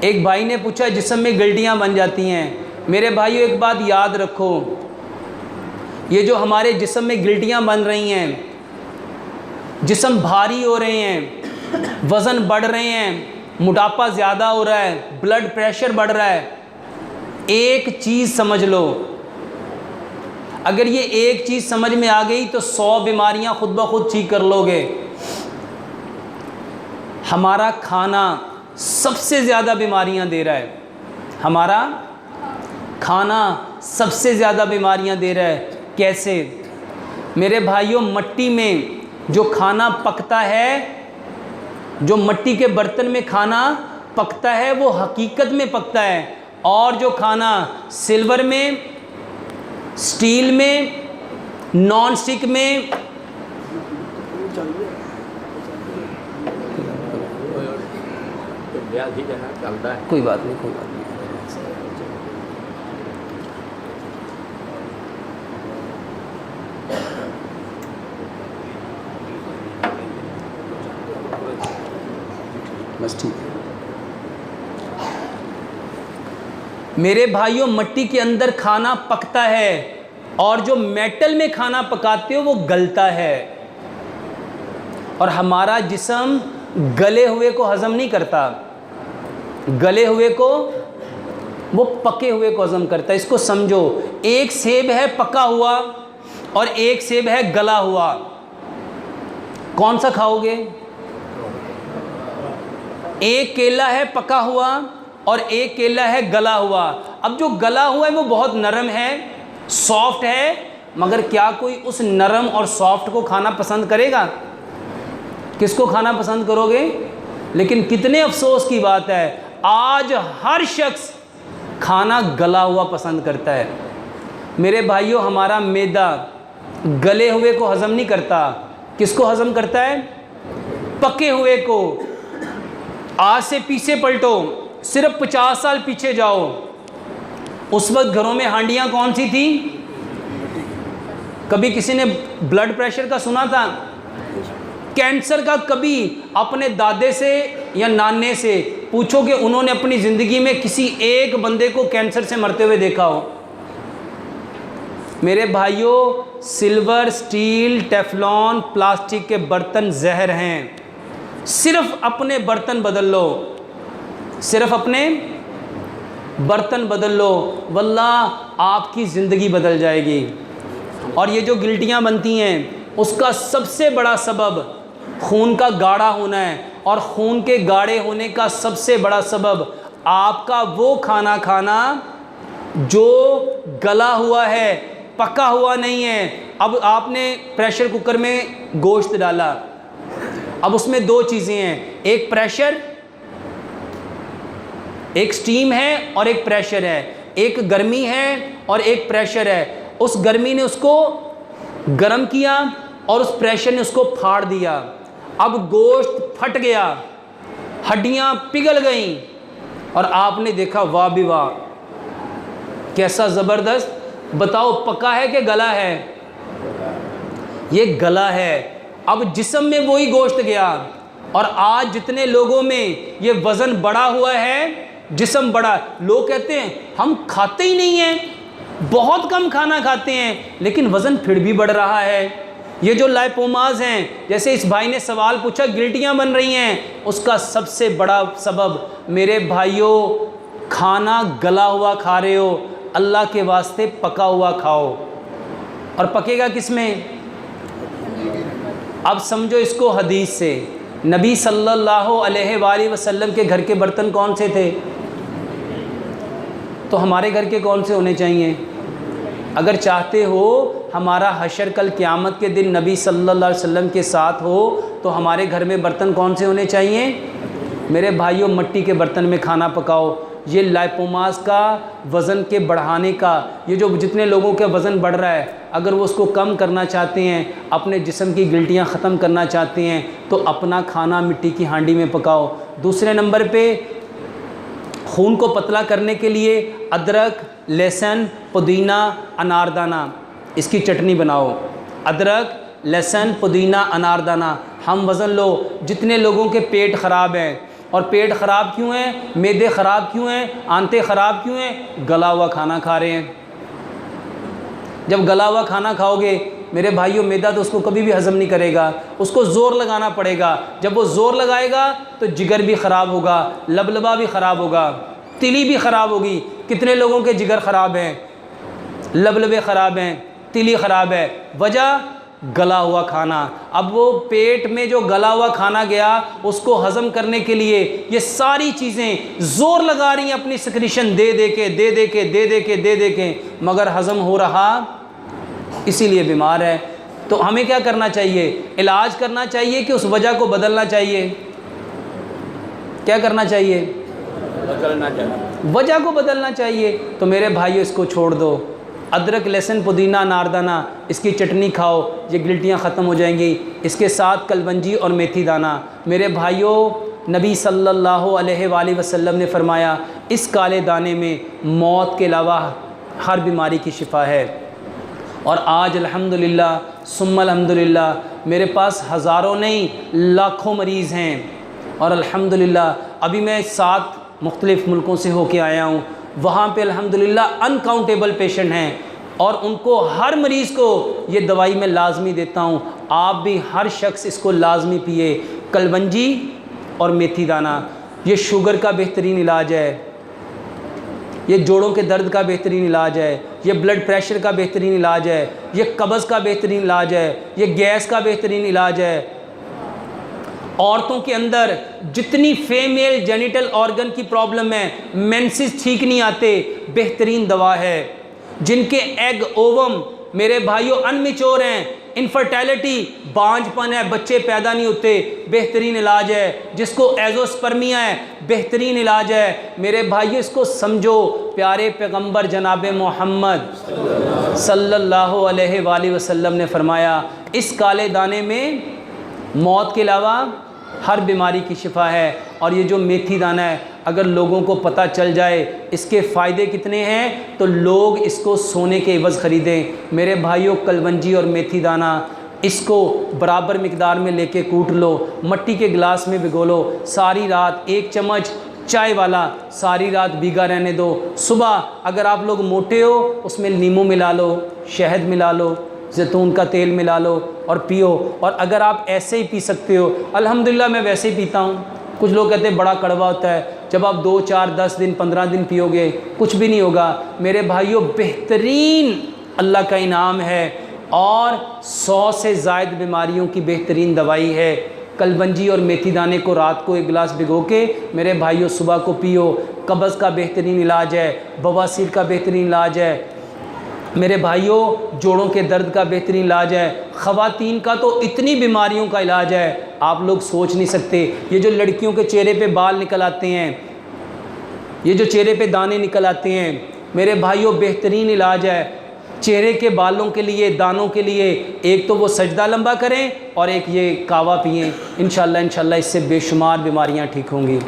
एक भाई ने पूछा जिस्म में गिल्टियाँ बन जाती हैं। मेरे भाइयों एक बात याद रखो, ये जो हमारे जिस्म में गिल्टियाँ बन रही हैं, जिस्म भारी हो रहे हैं, वज़न बढ़ रहे हैं, मोटापा ज़्यादा हो रहा है, ब्लड प्रेशर बढ़ रहा है, एक चीज़ समझ लो, अगर ये एक चीज़ समझ में आ गई तो 100 बीमारियां खुद ब खुद ठीक कर लोगे। हमारा खाना सबसे ज़्यादा बीमारियां दे रहा है, हमारा खाना सबसे ज़्यादा बीमारियां दे रहा है। कैसे? मेरे भाइयों, मट्टी में जो खाना पकता है, जो मट्टी के बर्तन में खाना पकता है वो हकीकत में पकता है, और जो खाना सिल्वर में, स्टील में, नॉन स्टिक में, कोई बात नहीं, कोई बात नहीं, बस ठीक है। मेरे भाइयों, मट्टी के अंदर खाना पकता है और जो मेटल में खाना पकाते हो वो गलता है, और हमारा जिस्म गले हुए को हजम नहीं करता, गले हुए को, वो पके हुए को हजम करता है। इसको समझो, एक सेब है पका हुआ और एक सेब है गला हुआ, कौन सा खाओगे? एक केला है पका हुआ और एक केला है गला हुआ। अब जो गला हुआ है वो बहुत नरम है, सॉफ्ट है, मगर क्या कोई उस नरम और सॉफ्ट को खाना पसंद करेगा? किसको खाना पसंद करोगे? लेकिन कितने अफसोस की बात है, आज हर शख्स खाना गला हुआ पसंद करता है। मेरे भाइयों, हमारा मैदा गले हुए को हजम नहीं करता, किसको हजम करता है? पके हुए को। आज से पीछे पलटो, सिर्फ 50 साल पीछे जाओ, उस वक्त घरों में हांडियां कौन सी थी? कभी किसी ने ब्लड प्रेशर का सुना था? कैंसर का कभी अपने दादे से या नाने से पूछो कि उन्होंने अपनी ज़िंदगी में किसी एक बंदे को कैंसर से मरते हुए देखा हो? मेरे भाइयों, सिल्वर, स्टील, टेफलॉन, प्लास्टिक के बर्तन जहर हैं। सिर्फ अपने बर्तन बदल लो, सिर्फ अपने बर्तन बदल लो, वल्लाह आपकी ज़िंदगी बदल जाएगी। और ये जो गिल्टियाँ बनती हैं, उसका सबसे बड़ा सबब खून का गाढ़ा होना है, और खून के गाढ़े होने का सबसे बड़ा सबब आपका वो खाना खाना जो गला हुआ है, पका हुआ नहीं है। अब आपने प्रेशर कुकर में गोश्त डाला, अब उसमें दो चीज़ें हैं, एक प्रेशर, एक स्टीम है और एक प्रेशर है, एक गर्मी है और एक प्रेशर है। उस गर्मी ने उसको गर्म किया और उस प्रेशर ने उसको फाड़ दिया। अब गोश्त फट गया, हड्डियां पिघल गईं, और आपने देखा वाह भी वाह, कैसा ज़बरदस्त। बताओ, पका है कि गला है? ये गला है। अब जिस्म में वही गोश्त गया, और आज जितने लोगों में ये वज़न बढ़ा हुआ है, जिस्म बड़ा, लोग कहते हैं हम खाते ही नहीं हैं, बहुत कम खाना खाते हैं, लेकिन वज़न फिर भी बढ़ रहा है। ये जो लाइपोमास हैं, जैसे इस भाई ने सवाल पूछा गिल्टियाँ बन रही हैं, उसका सबसे बड़ा सबब मेरे भाइयों, खाना गला हुआ खा रहे हो, अल्लाह के वास्ते पका हुआ खाओ। और पकेगा किस में? अब समझो इसको हदीस से, नबी सल्लल्लाहु अलैहि वसल्लम के घर के बर्तन कौन से थे? तो हमारे घर के कौन से होने चाहिए? अगर चाहते हो हमारा हशर कल क़यामत के दिन नबी सल्लल्लाहु अलैहि वसल्लम के साथ हो, तो हमारे घर में बर्तन कौन से होने चाहिए? मेरे भाइयों, मट्टी के बर्तन में खाना पकाओ। ये लाइपोमास का, वज़न के बढ़ाने का, ये जो जितने लोगों का वज़न बढ़ रहा है, अगर वो उसको कम करना चाहते हैं, अपने जिस्म की गिल्टियाँ ख़त्म करना चाहते हैं, तो अपना खाना मिट्टी की हांडी में पकाओ। दूसरे नंबर पे, खून को पतला करने के लिए अदरक, लहसुन, पुदीना, अनारदाना, इसकी चटनी बनाओ। अदरक, लहसुन, पुदीना, अनारदाना। हम वज़न लो, जितने लोगों के पेट ख़राब हैं, और पेट ख़राब क्यों है, मैदे ख़राब क्यों हैं, आंतें ख़राब क्यों हैं? गला हुआ खाना खा रहे हैं। जब गला हुआ खाना खाओगे मेरे भाइयों, मैदा तो उसको कभी भी हज़म नहीं करेगा, उसको ज़ोर लगाना पड़ेगा। जब वो ज़ोर लगाएगा तो जिगर भी ख़राब होगा, लबलबा भी ख़राब होगा, तिली भी ख़राब होगी। कितने लोगों के जिगर ख़राब हैं, लबलबे ख़राब हैं, तिली ख़राब है, वजह गला हुआ खाना। अब वो पेट में जो गला हुआ खाना गया उसको हज़म करने के लिए ये सारी चीज़ें ज़ोर लगा रही हैं अपनी सिक्रीशन दे दे के, मगर हज़म हो रहा, इसीलिए बीमार है। तो हमें क्या करना चाहिए? इलाज करना चाहिए कि उस वजह को बदलना चाहिए? क्या करना चाहिए? वजह को बदलना चाहिए। तो मेरे भाइयों, इसको छोड़ दो। अदरक, लहसुन, पुदीना, नारदाना, इसकी चटनी खाओ, ये गिल्टियाँ ख़त्म हो जाएंगी। इसके साथ कलवंजी और मेथी दाना। मेरे भाइयों, नबी सल्लल्लाहु अलैहि वसल्लम ने फरमाया, इस काले दाने में मौत के अलावा हर बीमारी की शिफा है। और आज अल्हम्दुलिल्लाह सुम्मा अल्हम्दुलिल्लाह मेरे पास हज़ारों नहीं लाखों मरीज़ हैं। और अल्हम्दुलिल्लाह अभी मैं 7 मुख्तलिफ़ मुल्कों से होके आया हूँ। वहाँ पे अल्हम्दुलिल्लाह अनकाउंटेबल पेशेंट हैं और उनको, हर मरीज़ को ये दवाई मैं लाजमी देता हूँ। आप भी हर शख्स इसको लाजमी पिए। कलवंजी और मेथी दाना, ये शुगर का बेहतरीन इलाज है, ये जोड़ों के दर्द का बेहतरीन इलाज है, ये ब्लड प्रेशर का बेहतरीन इलाज है, ये कब्ज़ का बेहतरीन इलाज है, ये गैस का बेहतरीन इलाज है। औरतों के अंदर जितनी फीमेल जेनिटल ऑर्गन की प्रॉब्लम है, मेंसेस ठीक नहीं आते, बेहतरीन दवा है। जिनके एग ओवम मेरे भाइयों अनमिच्योर हैं, इनफर्टिलिटी, बांझपन है, बच्चे पैदा नहीं होते, बेहतरीन इलाज है। जिसको एजोस्पर्मिया है, बेहतरीन इलाज है। मेरे भाइयों, इसको समझो। प्यारे पैगंबर जनाब मोहम्मद सल्लल्लाहु अलैहि वसल्लम ने फरमाया, इस काले दाने में मौत के अलावा हर बीमारी की शिफा है। और ये जो मेथी दाना है, अगर लोगों को पता चल जाए इसके फ़ायदे कितने हैं, तो लोग इसको सोने के एवज़ ख़रीदें। मेरे भाइयों, कलवंजी और मेथी दाना, इसको बराबर मिकदार में लेके कूट लो, मट्टी के गिलास में भिगो लो, सारी रात 1 चम्मच चाय वाला सारी रात भीगा रहने दो। सुबह अगर आप लोग मोटे हो, उसमें नींबू मिला लो, शहद मिला लो, जैतून का तेल मिला लो और पियो। और अगर आप ऐसे ही पी सकते हो, अल्हम्दुलिल्लाह मैं वैसे ही पीता हूँ। कुछ लोग कहते हैं बड़ा कड़वा होता है, जब आप 2, 4, 10 दिन, 15 दिन पियोगे कुछ भी नहीं होगा। मेरे भाइयों, बेहतरीन अल्लाह का इनाम है और 100 से ज़ायद बीमारियों की बेहतरीन दवाई है। कलवंजी और मेथी दाने को रात को 1 गिलास भिगो के मेरे भाइयों सुबह को पियो। कब्ज़ का बेहतरीन इलाज है, बवासीर का बेहतरीन इलाज है। मेरे भाइयों, जोड़ों के दर्द का बेहतरीन इलाज है। ख़वातीन का तो इतनी बीमारियों का इलाज है, आप लोग सोच नहीं सकते। ये जो लड़कियों के चेहरे पे बाल निकल आते हैं, ये जो चेहरे पे दाने निकल आते हैं, मेरे भाइयों बेहतरीन इलाज है चेहरे के बालों के लिए, दानों के लिए। एक तो वो सजदा लंबा करें और एक ये कावा पिएं। इंशाल्लाह इससे बेशुमार बीमारियां ठीक होंगी।